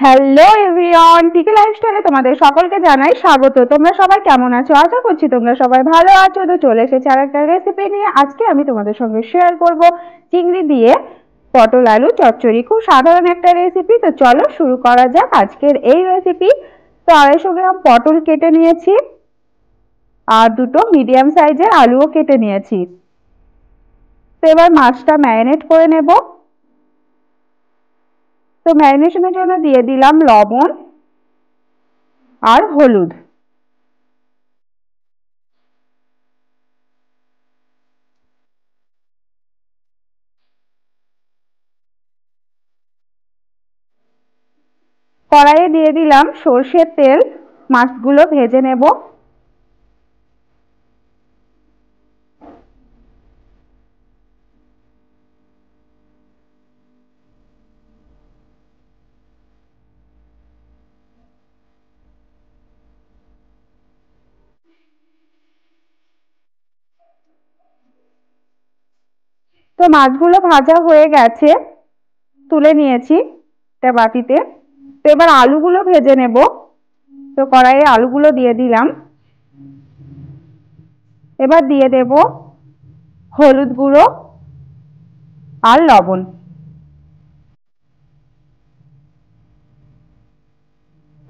Hello everyone, টিকে লাইফস্টাইলে তোমাদের সকলকে জানাই স্বাগত। তোমরা সবাই কেমন আছো? আশা করছি তোমরা সবাই ভালো আছো। তো চলে এসেছি আর একটা রেসিপি নিয়ে। আজকে আমি তোমাদের সঙ্গে শেয়ার করব চিংড়ি দিয়ে পটল আলু চচ্চড়ি। খুব সাধারণ একটা রেসিপি। তো চলো শুরু করা যাক আজকের এই রেসিপি। তো 250 গ্রাম পটল কেটে নিয়েছি আর দুটো মিডিয়াম সাইজের আলুও কেটে নিয়েছি। তো এবার মাছটা ম্যারিনেট করে নেব। তো ম্যারিনেশনের জন্য দিয়ে দিলাম লবণ আর হলুদ। কড়াইয়ে দিয়ে দিলাম সর্ষের তেল। মাছগুলো ভেজে নেব। তো মাছগুলো ভাজা হয়ে গেছে, তুলে নিয়েছি একটা বাটিতে। তো এবার আলুগুলো ভেজে নেব। তো কড়াইয়ে আলুগুলো দিয়ে দিলাম। এবার দিয়ে দেব হলুদ গুঁড়ো আর লবণ।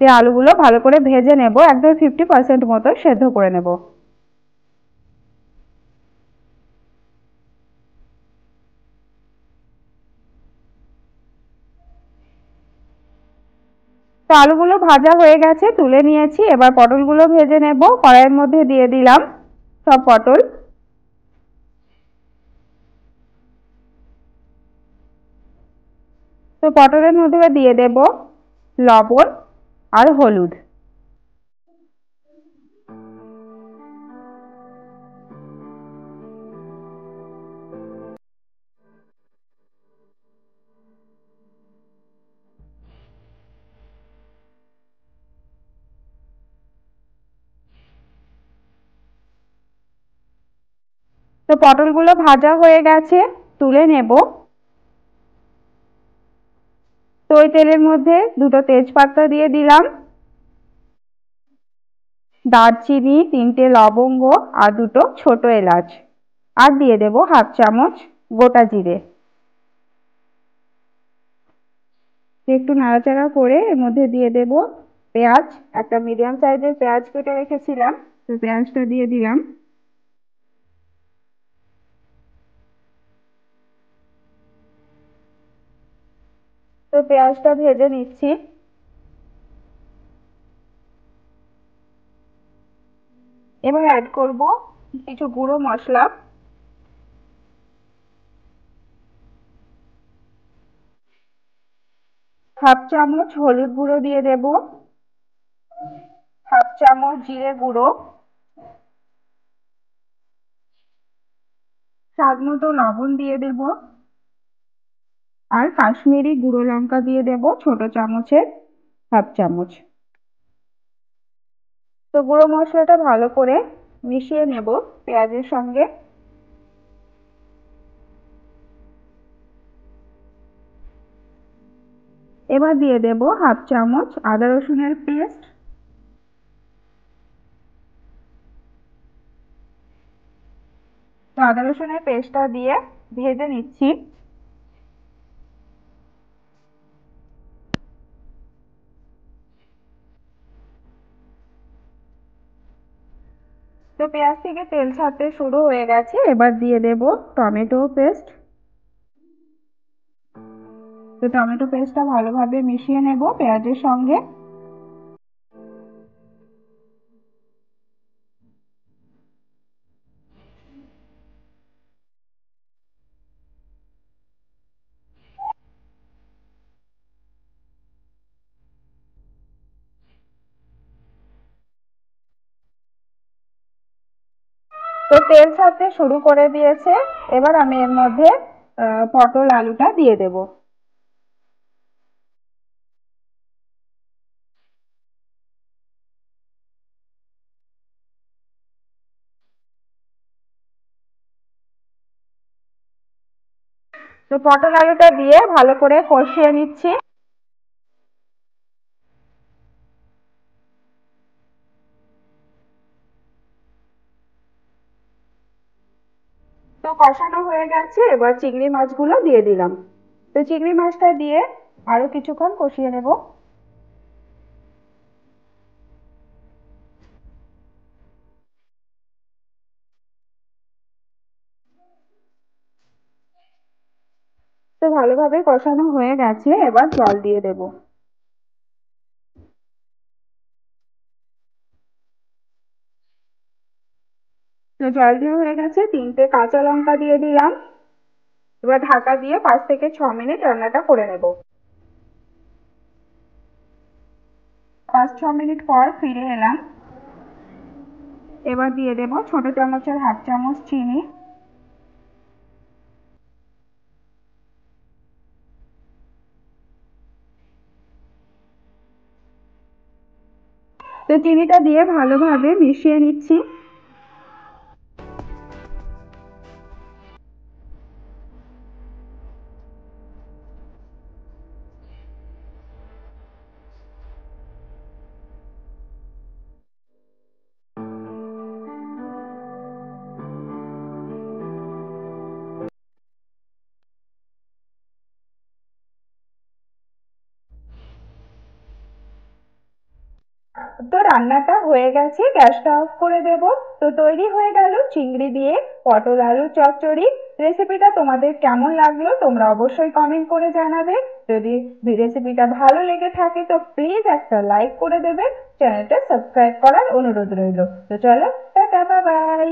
দিয়ে আলুগুলো ভালো করে ভেজে নেব, একদম 50% মতো সেদ্ধ করে নেব। তো আলুগুলো ভাজা হয়ে গেছে, তুলে নিয়েছি। এবার পটলগুলো ভেজে নেব। কড়াইয়ের মধ্যে দিয়ে দিলাম সব পটল। তো পটলের মধ্যে দিয়ে দেব লবণ আর হলুদ। তো পটলগুলো ভাজা হয়ে গেছে, তুলে নেব। তো ওই তেলের মধ্যে দুটো তেজপাতা দিয়ে দিলাম, দারচিনি, তিনটে লবঙ্গ আর দুটো ছোট এলাচ। আর দিয়ে দেব হাফ চামচ গোটা জিরে। একটু নাড়াচাড়া করে এর মধ্যে দিয়ে দেব পেঁয়াজ। একটা মিডিয়াম সাইজের পেঁয়াজ কেটে রেখেছিলাম, তো পেঁয়াজটা দিয়ে দিলাম। তো পেঁয়াজটা ভেজে নিচ্ছি। এবার অ্যাড করব কিছু গুঁড়ো মশলা। হাফ চামচ হলুদ গুঁড়ো দিয়ে দেব, হাফ চামচ জিরে গুঁড়ো, স্বাদ মতো লবণ দিয়ে দেব, আর কাশ্মীরি গুঁড়ো লঙ্কা দিয়ে দেব ছোট চামচের হাফ চামচ। তো গুঁড়ো মশলাটা ভালো করে মিশিয়ে নেব পেঁয়াজের সঙ্গে। এবার দিয়ে দেব হাফ চামচ আদা রসুনের পেস্ট। তো আদা রসুনের পেস্টটা দিয়ে ভেজে নিচ্ছি। তো পেঁয়াজ থেকে তেল ছাড়তে শুরু হয়ে গেছে, এবার দিয়ে দেব টমেটো পেস্ট। তো টমেটো পেস্টটা ভালোভাবে মিশিয়ে নেব পেঁয়াজের সঙ্গে। তো তেল ছাড়তে শুরু করে দিয়েছে। এবার আমি এর মধ্যে পটল আলুটা দিয়ে দেব। তো পটল আলুটা দিয়ে ভালো করে কষিয়ে নিচ্ছি। হয়ে গেছে, এবার চিংড়ি মাছগুলো দিয়ে দিলাম। তো চিংড়ি মাছটা দিয়ে আরো কিছুক্ষণ কষিয়ে নেব। তো ভালোভাবে কষানো হয়ে গেছে, এবার জল দিয়ে দেব। তো জল দিয়ে হয়ে গেছে, 3টে কাঁচা লঙ্কা দিয়ে দিলাম। এবার ঢাকা দিয়ে 5 থেকে 6 মিনিট রান্নাটা করে নেব। 5-6 মিনিট পর ফিরে এলাম। এবার দিয়ে দেব ছোট চামচের হাফ চামচ চিনি। তো চিনিটা দিয়ে ভালোভাবে মিশিয়ে নিচ্ছি। তো রান্নাটা হয়ে গেছে, গ্যাসটা অফ করে দেব। তো তৈরি হয়ে গেল চিংড়ি দিয়ে পটল আলুর চচ্চড়ি। রেসিপিটা তোমাদের কেমন লাগলো তোমরা অবশ্যই কমেন্ট করে জানাবে। যদি রেসিপিটা ভালো লেগে থাকে তো প্লিজ একটা লাইক করে দেবে। চ্যানেলটা সাবস্ক্রাইব করার অনুরোধ রইল। তো চলো, টাটা, বাই বাই।